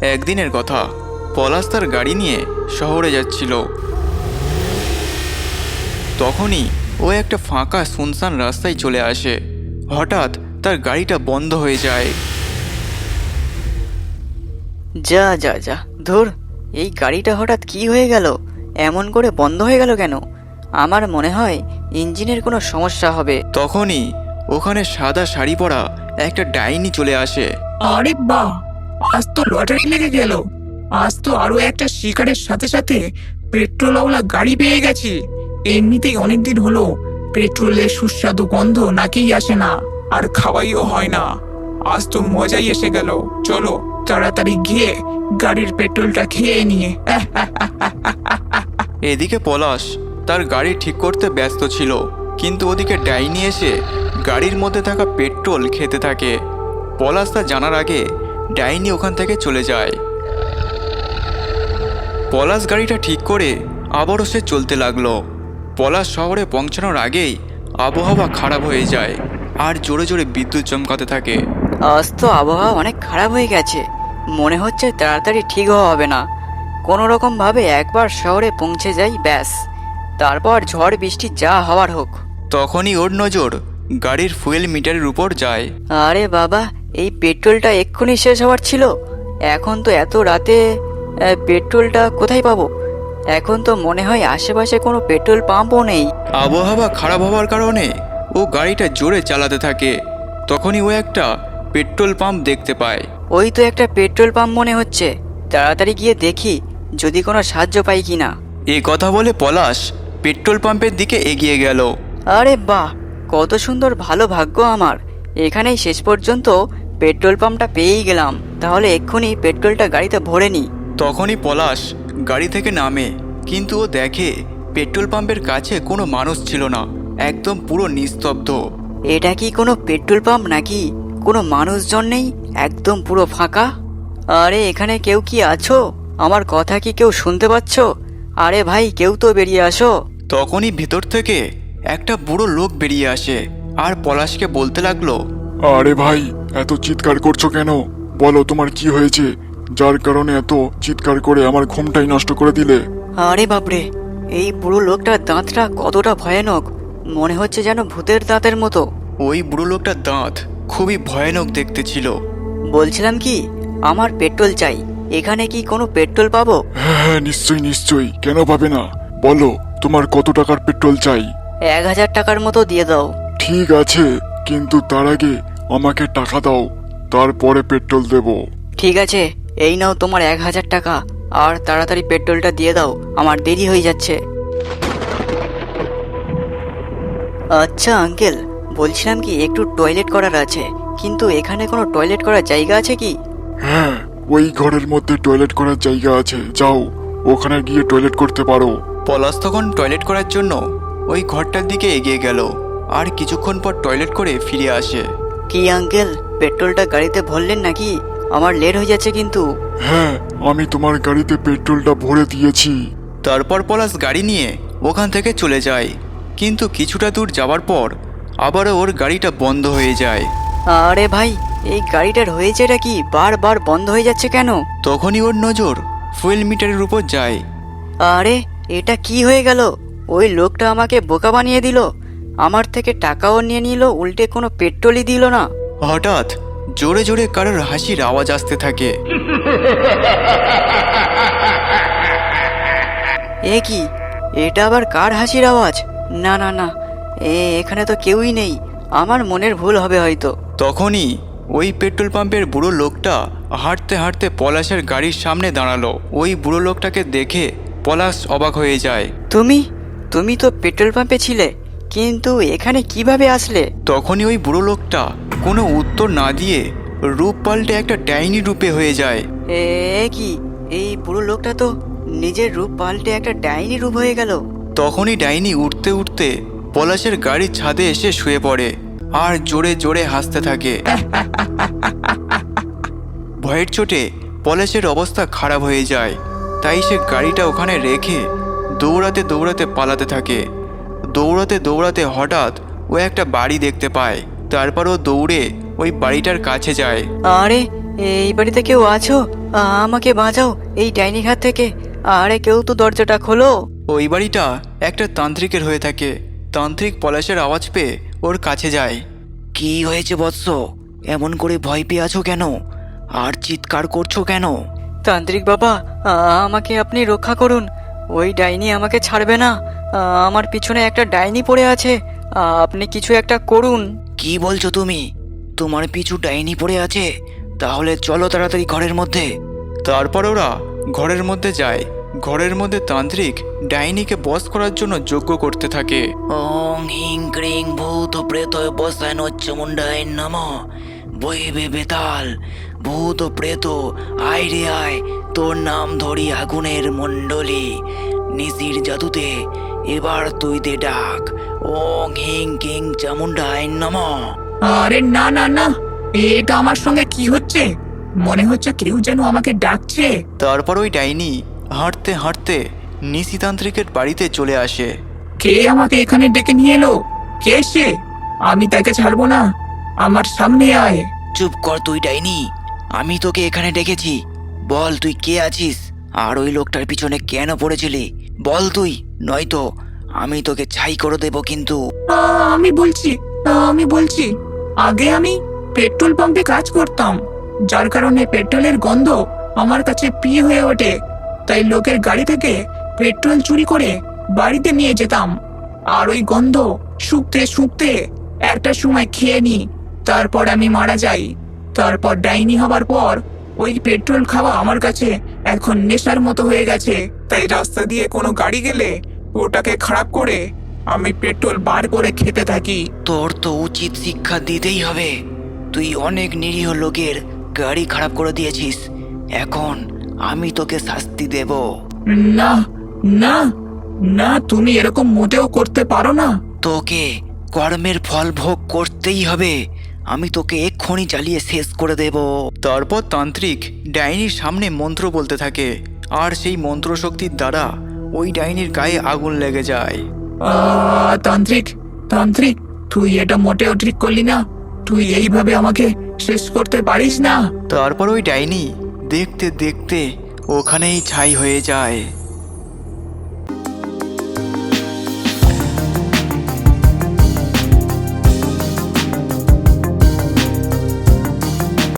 একদিনের কথা, পলাশ তার গাড়ি নিয়ে শহরে যাচ্ছিল। তখনই ও একটা ফাঁকা শুনশান রাস্তায় চলে আসে। হঠাৎ তার গাড়িটা বন্ধ হয়ে যায়। যা যা যা, ধুর, এই গাড়িটা হঠাৎ কি হয়ে গেল? এমন করে বন্ধ হয়ে গেল কেন? আমার মনে হয় ইঞ্জিনের কোনো সমস্যা হবে। তখনই ওখানে সাদা শাড়ি পরা একটা ডাইনি চলে আসে। আরে বাহ, আজ তো লটারি লেগে গেল। আজ তো আরো একটা শিকারের সাথে সাথে পেট্রোলওয়ালা গাড়ি পেয়ে গেছি। এমনিতেই অনেকদিন হলো পেট্রোলের সুস্বাদু গন্ধ নাকেই আসে না, আর খাওয়াইও হয় না। আজ তো মজাই এসে গেল। চলো তাড়াতাড়ি গিয়ে গাড়ির পেট্রোলটা খেয়ে নিয়ে। এদিকে পলাশ তার গাড়ি ঠিক করতে ব্যস্ত ছিল, কিন্তু ওদিকে ডাইনি এসে গাড়ির মধ্যে থাকা পেট্রোল খেতে থাকে। পলাশ তা জানার আগে ডাইনি ওখান থেকে চলে যায়। পলাশ গাড়িটা ঠিক করে আবারও সে চলতে লাগলো। পলাশ শহরে পৌঁছানোর আগেই আবহাওয়া খারাপ হয়ে যায়, আর জোরে জোরে বিদ্যুৎ চমকাতে থাকে। আজ তো আবহাওয়া অনেক খারাপ হয়ে গেছে, মনে হচ্ছে তাড়াতাড়ি ঠিক হওয়া হবে না। কোনো রকমভাবে একবার শহরে পৌঁছে যাই, ব্যাস, তারপর ঝড় বৃষ্টি যা হওয়ার হোক। তখনই ওর নজর গাড়ির ফুয়েল মিটারের উপর যায়। আরে বাবা, এই পেট্রোলটা এক্ষুনি শেষ হওয়ার ছিল। এখন তো এত রাতে পেট্রোলটা কোথায় পাবো? এখন তো মনে হয় আশেপাশে কোনো পেট্রোল পাম্পও নেই। আবহাওয়া খারাপ হওয়ার কারণে ও গাড়িটা জোরে চালাতে থাকে। তখনই ও একটা পেট্রোল পাম্প দেখতে পায়। ওই তো একটা পেট্রোল পাম্প মনে হচ্ছে, তাড়াতাড়ি গিয়ে দেখি যদি কোনো সাহায্য পাই কিনা। এ কথা বলে পলাশ পেট্রোল পাম্পের দিকে এগিয়ে গেল। আরে বাহ, কত সুন্দর, ভালো ভাগ্য আমার, এখানেই শেষ পর্যন্ত পেট্রোল পাম্পটা পেয়েই গেলাম। তাহলে এক্ষুনি পেট্রোলটা গাড়িতে ভরে নি। তখনই পলাশ গাড়ি থেকে নামে, কিন্তু ও দেখে পেট্রোল পাম্পের কাছে কোনো মানুষ ছিল না, একদম পুরো নিস্তব্ধ। এটা কি কোনো পেট্রোল পাম্প নাকি? কোনো মানুষজন নেই, একদম পুরো ফাঁকা। আরে এখানে কেউ কি আছো? আমার কথা কি কেউ শুনতে পাচ্ছ? আরে ভাই, কেউ তো বেরিয়ে আসো। তখনই ভেতর থেকে একটা বুড়ো লোক বেরিয়ে আসে আর পলাশকে বলতে লাগলো, আরে ভাই, এত চিৎকার করছো কেন? বলো তোমার কি হয়েছে, যার কারণে এত চিৎকার করে আমার ঘুমটাই নষ্ট করে দিলে? আরে বাপরে, এই বুড়ো লোকটার দাঁতটা কতটা ভয়ানক, মনে হচ্ছে যেন ভূতের দাঁতের মতো। ওই বুড়ো লোকটার দাঁত খুবই ভয়ানক দেখতে ছিল। বলছিলাম কি, আমার পেট্রোল চাই, এখানে কি কোনো পেট্রোল পাবো? হ্যাঁ হ্যাঁ, নিশ্চয়ই নিশ্চয়ই, কেন পাবে না? বলো তোমার কত টাকার পেট্রোল চাই? 1000 টাকার মতো দিয়ে দাও। ঠিক আছে, কিন্তু তার আগে আমাকে টাকা দাও, তারপরে পেট্রোল দেব। ঠিক আছে, এই নাও তোমার 1000 টাকা, আর তাড়াতাড়ি পেট্রোলটা দিয়ে দাও, আমার দেরি হয়ে যাচ্ছে। আচ্ছা আঙ্কেল, বলছিলাম কি, একটু টয়লেট করার আছে, কিন্তু এখানে কোনো টয়লেট করার জায়গা আছে কি? হ্যাঁ, ওই ঘরের মধ্যে টয়লেট করার জায়গা আছে, যাও ওখানে গিয়ে টয়লেট করতে পারো। পলাশ তখন টয়লেট করার জন্য ওই ঘরটার দিকে এগিয়ে গেল, আর কিছুক্ষণ পর টয়লেট করে ফিরে আসে। কি আঙ্কেল, পেট্রোলটা গাড়িতে ভরলেন নাকি? আমার লেট হয়ে যাচ্ছে কিন্তু। হ্যাঁ, আমি তোমার গাড়িতে পেট্রোলটা ভরে দিয়েছি। তারপর পলাশ গাড়ি নিয়ে ওখান থেকে চলে যায়, কিন্তু কিছুটা দূর যাওয়ার পর আবারও ওর গাড়িটা বন্ধ হয়ে যায়। আরে ভাই, এই গাড়িটার হয়েছেটা কি, বারবার বন্ধ হয়ে যাচ্ছে কেন? তখনই ওর নজর ফুয়েল মিটারের উপর যায়। আরে এটা কি হয়ে গেল? ওই লোকটা আমাকে বোকা বানিয়ে দিল, আমার থেকে টাকাও নিয়ে নিল, উল্টে কোনো পেট্রোলই দিল না। হঠাৎ জোরে জোরে কারোর হাসির আওয়াজ আসতে থাকে। এ কি, এটা আবার কার হাসির আওয়াজ? না না না, এখানে তো কেউই নেই, আমার মনের ভুল হবে হয়তো। তখনই ওই পেট্রোল পাম্পের বুড়ো লোকটা হাঁটতে হাঁটতে পলাশের গাড়ির সামনে দাঁড়ালো। ওই বুড়ো লোকটাকে দেখে পলাশ অবাক হয়ে যায়। তুমি তুমি তো পেট্রোল পাম্পে ছিলে, কিন্তু এখানে কিভাবে আসলে? তখনই ওই বুড়ো লোকটা কোনো উত্তর না দিয়ে রূপ পাল্টে একটা ডাইনি রূপে হয়ে যায়। এ কি, এই বুড়ো লোকটা তো নিজের রূপ পাল্টে একটা ডাইনি রূপ হয়ে গেল। তখনই ডাইনি উঠতে উঠতে পলাশের গাড়ির ছাদে এসে শুয়ে পড়ে আর জোরে জোরে হাসতে থাকে। ভয়ের চোটে পলাশের অবস্থা খারাপ হয়ে যায়, তাই সে গাড়িটা ওখানে রেখে দৌড়াতে দৌড়াতে পালাতে থাকে। দৌড়াতে দৌড়াতে হঠাৎ ও একটা বাড়ি দেখতে পায়। তারপর ও দৌড়ে ওই বাড়িটার কাছে যায়। আরে, এই বাড়িতে কেউ আছো? আমাকে বাঁচাও এই ডাইনির হাত থেকে। আরে কেউ তো দরজাটা খোলো। ওই বাড়িটা একটা তান্ত্রিকের হয়ে থাকে। তান্ত্রিক পলাশের আওয়াজ পেয়ে ওর কাছে যায়। কি হয়েছে বৎস? এমন করে ভয় পেয়ে আছো কেন? আর চিৎকার করছো কেন? তান্ত্রিক বাবা, আমাকে আপনি রক্ষা করুন। ওই ডাইনি আমাকে ছাড়বে না। আমার পিছনে একটা ডাইনি পড়ে আছে। আপনি কিছু একটা করুন। কি বলছো তুমি? তোমার পিছু ডাইনি পড়ে আছে? তাহলে চলো তাড়াতাড়ি ঘরের মধ্যে। তারপর ওরা ঘরের মধ্যে যায়। ঘরের মধ্যে তান্ত্রিক ডাইনিকে বশ করার জন্য যজ্ঞ করতে থাকে। ওং হিং ক্রিং ভূত প্রেত বসানো চামুন্ডায় নম। বইবে বেতাল ভূত প্রেত আয় রে আয়, তোর নাম ধরি আগুনের মণ্ডলী। নিশির জাদুতে এবার তুই দে ডাক। ওং হিং কিং চামুন্ডায় নম। আরে না না না, এটা আমার সঙ্গে কি হচ্ছে? মনে হচ্ছে কেউ যেন আমাকে ডাকছে। তারপর ওই ডাইনি হাঁটতে হাঁটতে নিশিতান্ত্রিকের বাড়িতে চলে আসে। কে আমাকে এখানে ডেকে নিয়ে এলো? কে সে? আমি তাকে ছাড়বো না, আমার সামনে আয়। চুপ কর তুই ডাইনি, আমি তোকে এখানে ডেকেছি। বল তুই কে আছিস, আর ওই লোকটার পিছনে কেন পড়েছিলি? বল তুই, নয়তো আমি তোকে ছাই করে দেব কিন্তু। আমি বলছি আগে আমি পেট্রোল পাম্পে কাজ করতাম, যার কারণে পেট্রোলের গন্ধ আমার কাছে প্রিয় হয়ে ওঠে। তাই লোকের গাড়ি থেকে পেট্রোল চুরি করে বাড়িতে নিয়ে যেতাম। আর ওই গন্ধ শুকতে শুকতে একটা সময় খেয়ে নি, তারপর আমি মারা যাই। তারপর ডাইনি হবার পর ওই পেট্রোল খাওয়া আমার কাছে এখন নেশার মতো হয়ে গেছে। তাই রাস্তা দিয়ে কোনো গাড়ি গেলে ওটাকে খারাপ করে আমি পেট্রোল বার করে খেতে থাকি। তোর তো উচিত শিক্ষা দিতেই হবে। তুই অনেক নিরীহ লোকের গাড়ি খারাপ করে দিয়েছিস। এখন আমি তোকে শাস্তি দেব। না না না, তুমি এরকম মোটেও করতে পারো না। তোকে কর্মের ফল ভোগ করতেই হবে। আমি তোকে এক্ষুনি জ্বালিয়ে শেষ করে দেব। তারপর তান্ত্রিক ডাইনির সামনে মন্ত্র বলতে থাকে, আর সেই মন্ত্র শক্তির দ্বারা ওই ডাইনির গায়ে আগুন লেগে যায়। তান্ত্রিক তান্ত্রিক, তুই এটা মোটেও ঠিক করলি না। তুই এইভাবে আমাকে শেষ করতে পারিস না। তারপর ওই ডাইনি দেখতে দেখতে ওখানেই ছাই হয়ে যায়।